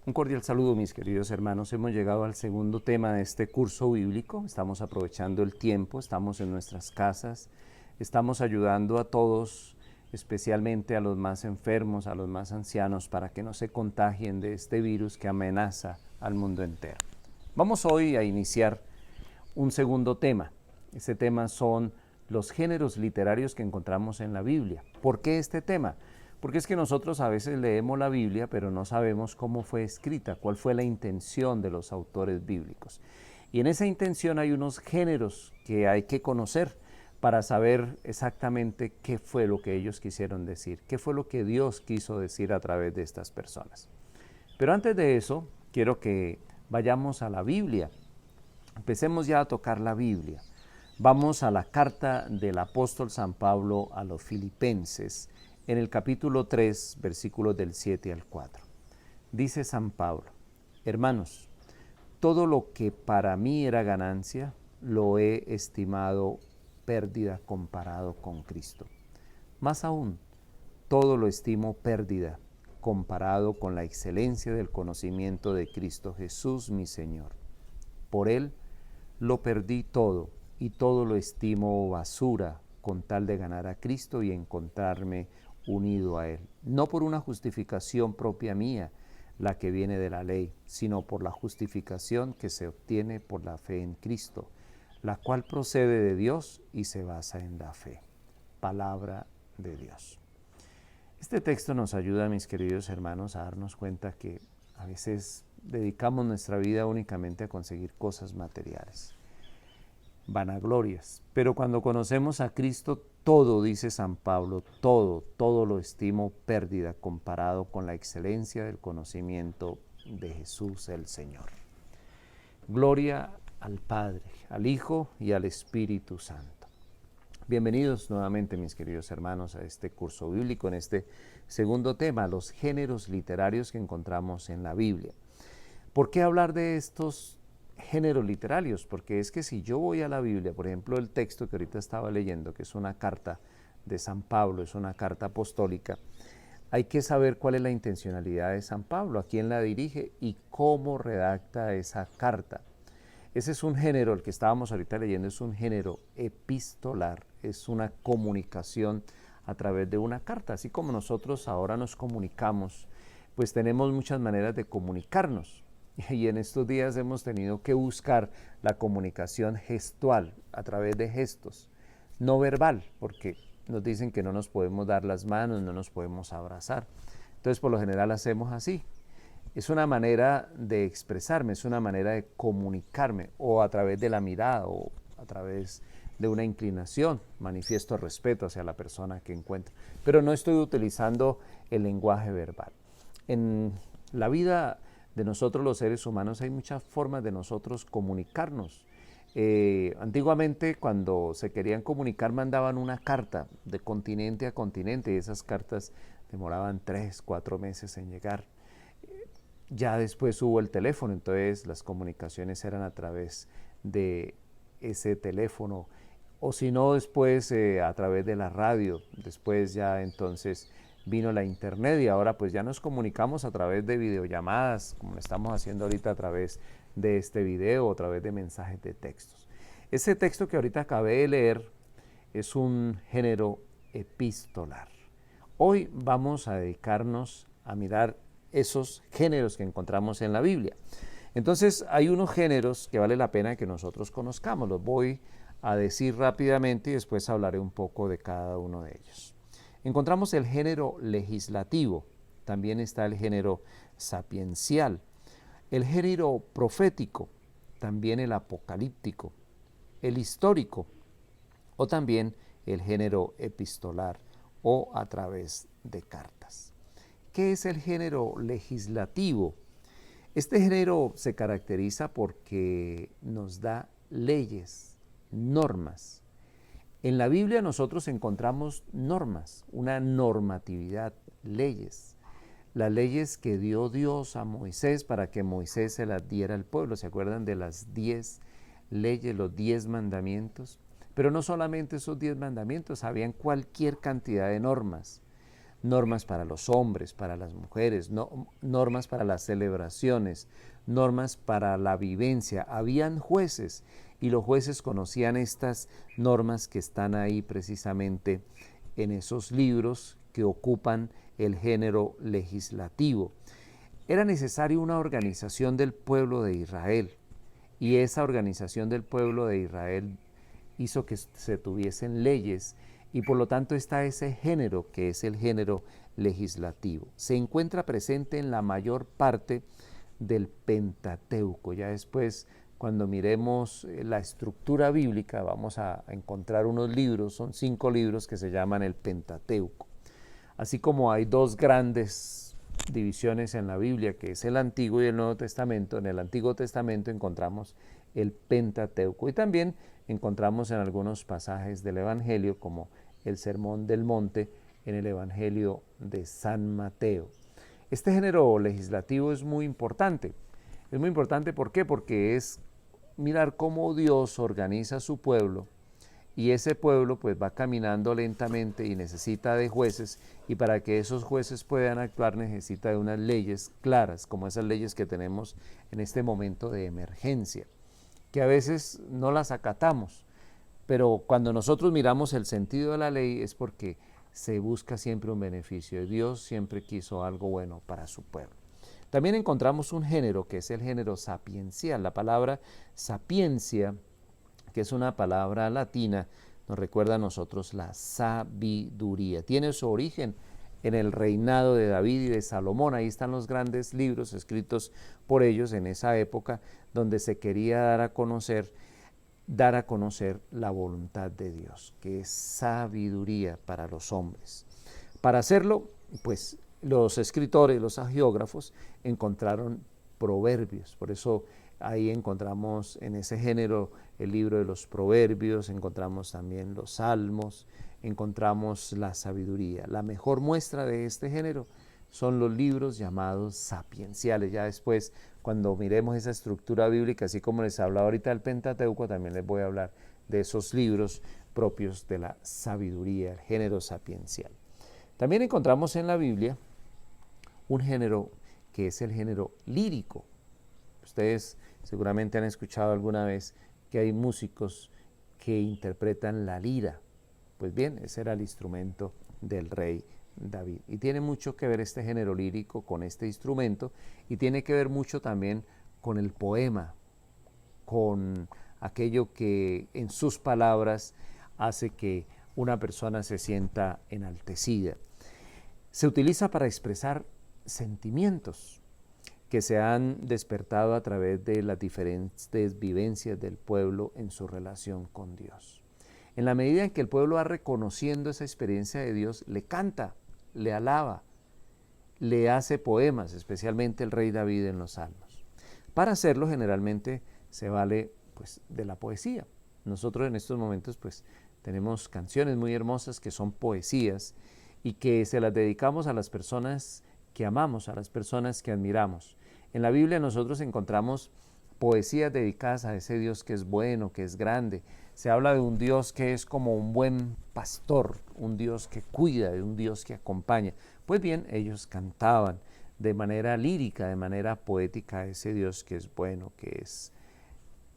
Un cordial saludo, mis queridos hermanos. Hemos llegado al segundo tema de este curso bíblico. Estamos aprovechando el tiempo, estamos en nuestras casas, estamos ayudando a todos, especialmente a los más enfermos, a los más ancianos, para que no se contagien de este virus que amenaza al mundo entero. Vamos hoy a iniciar un segundo tema. Este tema son los géneros literarios que encontramos en la Biblia. ¿Por qué este tema? Porque es que nosotros a veces leemos la Biblia, pero no sabemos cómo fue escrita, cuál fue la intención de los autores bíblicos. Y en esa intención hay unos géneros que hay que conocer para saber exactamente qué fue lo que ellos quisieron decir, qué fue lo que Dios quiso decir a través de estas personas. Pero antes de eso, quiero que vayamos a la Biblia. Empecemos ya a tocar la Biblia. Vamos a la carta del apóstol San Pablo a los Filipenses, en el capítulo 3, versículos del 7 al 4. Dice San Pablo: hermanos, todo lo que para mí era ganancia, lo he estimado pérdida comparado con Cristo. Más aún, todo lo estimo pérdida comparado con la excelencia del conocimiento de Cristo Jesús, mi Señor. Por Él lo perdí todo, y todo lo estimo basura, con tal de ganar a Cristo y encontrarme unido a Él. No por una justificación propia mía, la que viene de la ley, sino por la justificación que se obtiene por la fe en Cristo, la cual procede de Dios y se basa en la fe. Palabra de Dios. Este texto nos ayuda, mis queridos hermanos, a darnos cuenta que a veces dedicamos nuestra vida únicamente a conseguir cosas materiales, vanaglorias. Pero cuando conocemos a Cristo, todo, dice San Pablo, todo lo estimo pérdida comparado con la excelencia del conocimiento de Jesús el Señor. Gloria al Padre, al Hijo y al Espíritu Santo. Bienvenidos nuevamente, mis queridos hermanos, a este curso bíblico, en este segundo tema, los géneros literarios que encontramos en la Biblia. ¿Por qué hablar de estos géneros literarios? Porque es que si yo voy a la Biblia, por ejemplo, el texto que ahorita estaba leyendo, que es una carta de San Pablo, es una carta apostólica, hay que saber cuál es la intencionalidad de San Pablo, a quién la dirige y cómo redacta esa carta. Ese es un género, el que estábamos ahorita leyendo, es un género epistolar, es una comunicación a través de una carta. Así como nosotros ahora nos comunicamos, pues tenemos muchas maneras de comunicarnos. Y en estos días hemos tenido que buscar la comunicación gestual a través de gestos, no verbal, porque nos dicen que no nos podemos dar las manos, no nos podemos abrazar. Entonces, por lo general hacemos así. Es una manera de expresarme, es una manera de comunicarme, o a través de la mirada, o a través de una inclinación, manifiesto respeto hacia la persona que encuentro. Pero no estoy utilizando el lenguaje verbal. En la vida de nosotros los seres humanos hay muchas formas de nosotros comunicarnos. Antiguamente, cuando se querían comunicar, mandaban una carta de continente a continente y esas cartas demoraban 3, 4 meses en llegar. Ya después hubo el teléfono, entonces las comunicaciones eran a través de ese teléfono, o si no, después a través de la radio. Después ya entonces vino la internet y ahora pues ya nos comunicamos a través de videollamadas, como lo estamos haciendo ahorita a través de este video, a través de mensajes de textos. Ese texto que ahorita acabé de leer es un género epistolar. Hoy vamos a dedicarnos a mirar esos géneros que encontramos en la Biblia. Entonces hay unos géneros que vale la pena que nosotros conozcamos. Los voy a decir rápidamente y después hablaré un poco de cada uno de ellos. Encontramos el género legislativo, también está el género sapiencial, el género profético, también el apocalíptico, el histórico o también el género epistolar o a través de cartas. ¿Qué es el género legislativo? Este género se caracteriza porque nos da leyes, normas. En la Biblia nosotros encontramos normas, una normatividad, leyes. Las leyes que dio Dios a Moisés para que Moisés se las diera al pueblo. ¿Se acuerdan de las 10 leyes, los 10 mandamientos? Pero no solamente esos 10 mandamientos, habían cualquier cantidad de normas. normas para los hombres, para las mujeres, normas para las celebraciones, normas para la vivencia. Habían jueces y los jueces conocían estas normas que están ahí precisamente en esos libros que ocupan el género legislativo. Era necesaria una organización del pueblo de Israel, y esa organización del pueblo de Israel hizo que se tuviesen leyes, y por lo tanto está ese género que es el género legislativo. Se encuentra presente en la mayor parte del Pentateuco. Ya después, cuando miremos la estructura bíblica, vamos a encontrar unos libros, son 5 libros que se llaman el Pentateuco. Así como hay 2 grandes divisiones en la Biblia, que es el Antiguo y el Nuevo Testamento. En el Antiguo Testamento encontramos el Pentateuco, y también encontramos en algunos pasajes del Evangelio, como el Sermón del Monte en el Evangelio de San Mateo. Este género legislativo es muy importante. Es muy importante, ¿por qué? Porque es mirar cómo Dios organiza su pueblo, y ese pueblo pues va caminando lentamente y necesita de jueces, y para que esos jueces puedan actuar necesita de unas leyes claras, como esas leyes que tenemos en este momento de emergencia, que a veces no las acatamos, pero cuando nosotros miramos el sentido de la ley es porque se busca siempre un beneficio. Dios siempre quiso algo bueno para su pueblo. También encontramos un género que es el género sapiencial. La palabra sapiencia, que es una palabra latina, nos recuerda a nosotros la sabiduría. Tiene su origen en el reinado de David y de Salomón. Ahí están los grandes libros escritos por ellos en esa época, donde se quería dar a conocer la voluntad de Dios, que es sabiduría para los hombres. Para hacerlo, pues los escritores, los agiógrafos, encontraron proverbios. Por eso ahí encontramos en ese género el libro de los proverbios, encontramos también los salmos, encontramos la sabiduría. La mejor muestra de este género son los libros llamados sapienciales. Ya después, cuando miremos esa estructura bíblica, así como les hablaba ahorita del Pentateuco, también les voy a hablar de esos libros propios de la sabiduría, el género sapiencial. También encontramos en la Biblia un género que es el género lírico. Ustedes seguramente han escuchado alguna vez que hay músicos que interpretan la lira. Pues bien, ese era el instrumento del rey David. Y tiene mucho que ver este género lírico con este instrumento, y tiene que ver mucho también con el poema, con aquello que en sus palabras hace que una persona se sienta enaltecida. Se utiliza para expresar sentimientos que se han despertado a través de las diferentes vivencias del pueblo en su relación con Dios. En la medida en que el pueblo va reconociendo esa experiencia de Dios, le canta, le alaba, le hace poemas, especialmente el rey David en los salmos. Para hacerlo generalmente se vale pues de la poesía. Nosotros en estos momentos pues tenemos canciones muy hermosas que son poesías, y que se las dedicamos a las personas que amamos, a las personas que admiramos. En la Biblia nosotros encontramos poesías dedicadas a ese Dios que es bueno, que es grande. Se habla de un Dios que es como un buen pastor, un Dios que cuida, de un Dios que acompaña. Pues bien, ellos cantaban de manera lírica, de manera poética a ese Dios que es bueno, que es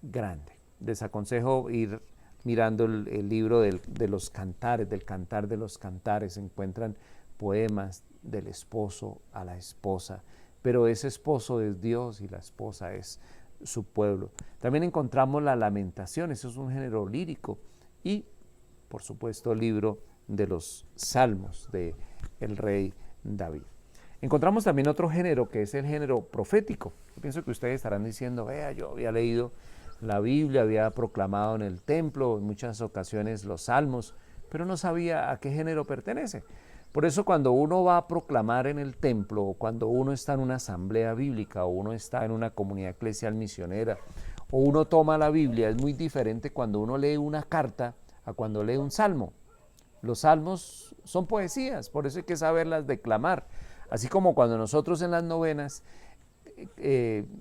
grande. Les aconsejo ir mirando el libro de los cantares, del Cantar de los Cantares. Se encuentran poemas del esposo a la esposa, pero ese esposo es Dios y la esposa es su pueblo. También encontramos la lamentación, eso es un género lírico, y por supuesto el libro de los salmos de el rey David. Encontramos también otro género que es el género profético. Yo pienso que ustedes estarán diciendo, vea, yo había leído la Biblia, había proclamado en el templo en muchas ocasiones los salmos, pero no sabía a qué género pertenece. Por eso cuando uno va a proclamar en el templo, o cuando uno está en una asamblea bíblica, o uno está en una comunidad eclesial misionera, o uno toma la Biblia, es muy diferente cuando uno lee una carta a cuando lee un salmo. Los salmos son poesías, por eso hay que saberlas declamar. Así como cuando nosotros en las novenas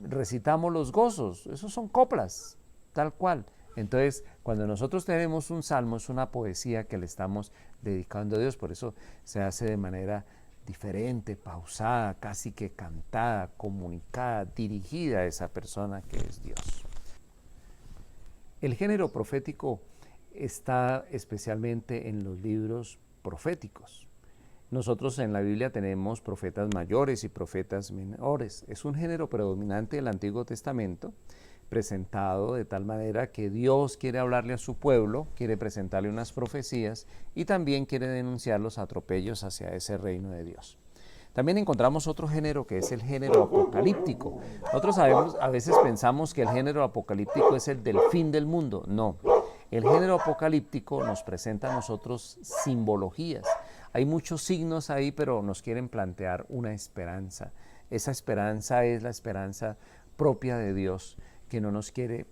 recitamos los gozos, esos son coplas, tal cual. Entonces, cuando nosotros tenemos un salmo, es una poesía que le estamos dedicando a Dios, por eso se hace de manera diferente, pausada, casi que cantada, comunicada, dirigida a esa persona que es Dios. El género profético está especialmente en los libros proféticos. Nosotros en la Biblia tenemos profetas mayores y profetas menores. Es un género predominante del Antiguo Testamento, presentado de tal manera que Dios quiere hablarle a su pueblo, quiere presentarle unas profecías y también quiere denunciar los atropellos hacia ese reino de Dios. También encontramos otro género que es el género apocalíptico. Nosotros sabemos, a veces pensamos que el género apocalíptico es el del fin del mundo. No, el género apocalíptico nos presenta a nosotros simbologías. Hay muchos signos ahí, pero nos quieren plantear una esperanza. Esa esperanza es la esperanza propia de Dios, que no nos quiere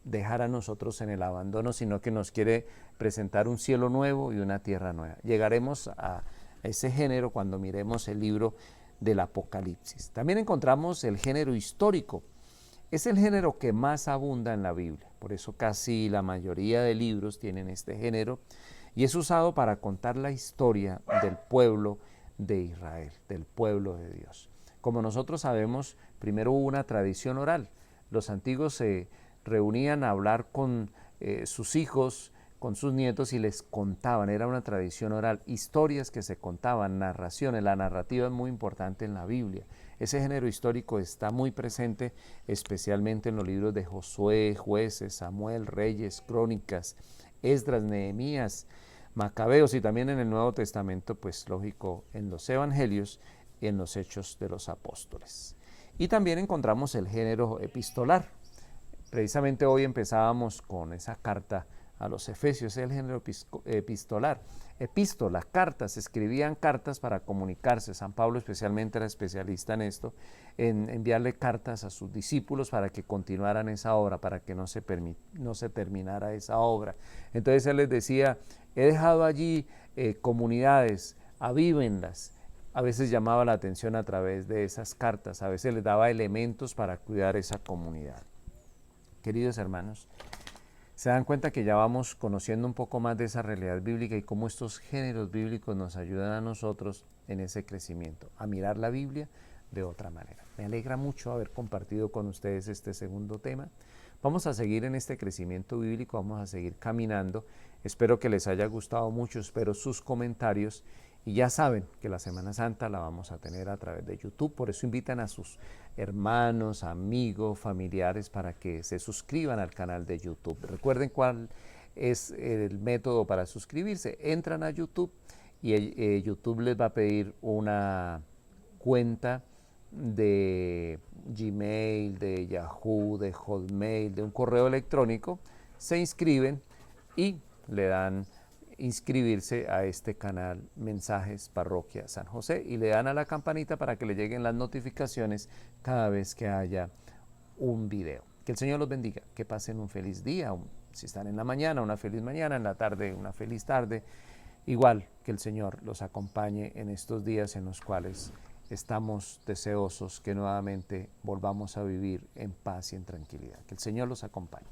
dejar a nosotros en el abandono, sino que nos quiere presentar un cielo nuevo y una tierra nueva. Llegaremos a ese género cuando miremos el libro del Apocalipsis. También encontramos el género histórico. Es el género que más abunda en la Biblia, por eso casi la mayoría de libros tienen este género y es usado para contar la historia del pueblo de Israel, del pueblo de Dios. Como nosotros sabemos, primero hubo una tradición oral. Los antiguos se reunían a hablar con sus hijos, con sus nietos y les contaban, era una tradición oral, historias que se contaban, narraciones. La narrativa es muy importante en la Biblia. Ese género histórico está muy presente, especialmente en los libros de Josué, Jueces, Samuel, Reyes, Crónicas, Esdras, Nehemías, Macabeos y también en el Nuevo Testamento, pues lógico, en los Evangelios y en los Hechos de los Apóstoles. Y también encontramos el género epistolar. Precisamente hoy empezábamos con esa carta a los Efesios, es el género epistolar. Epístola, cartas, se escribían cartas para comunicarse. San Pablo especialmente era especialista en esto, en enviarle cartas a sus discípulos para que continuaran esa obra, para que no se terminara esa obra. Entonces él les decía, he dejado allí comunidades, avívenlas. A veces llamaba la atención a través de esas cartas, a veces les daba elementos para cuidar esa comunidad. Queridos hermanos, se dan cuenta que ya vamos conociendo un poco más de esa realidad bíblica y cómo estos géneros bíblicos nos ayudan a nosotros en ese crecimiento, a mirar la Biblia de otra manera. Me alegra mucho haber compartido con ustedes este segundo tema. Vamos a seguir en este crecimiento bíblico, vamos a seguir caminando. Espero que les haya gustado mucho, espero sus comentarios. Y ya saben que la Semana Santa la vamos a tener a través de YouTube, por eso invitan a sus hermanos, amigos, familiares para que se suscriban al canal de YouTube. Recuerden cuál es el método para suscribirse. Entran a YouTube y YouTube les va a pedir una cuenta de Gmail, de Yahoo, de Hotmail, de un correo electrónico. Se inscriben y le dan inscribirse a este canal Mensajes Parroquia San José y le dan a la campanita para que le lleguen las notificaciones cada vez que haya un video. Que el Señor los bendiga, que pasen un feliz día, si están en la mañana, una feliz mañana, en la tarde, una feliz tarde. Igual que el Señor los acompañe en estos días en los cuales estamos deseosos que nuevamente volvamos a vivir en paz y en tranquilidad. Que el Señor los acompañe.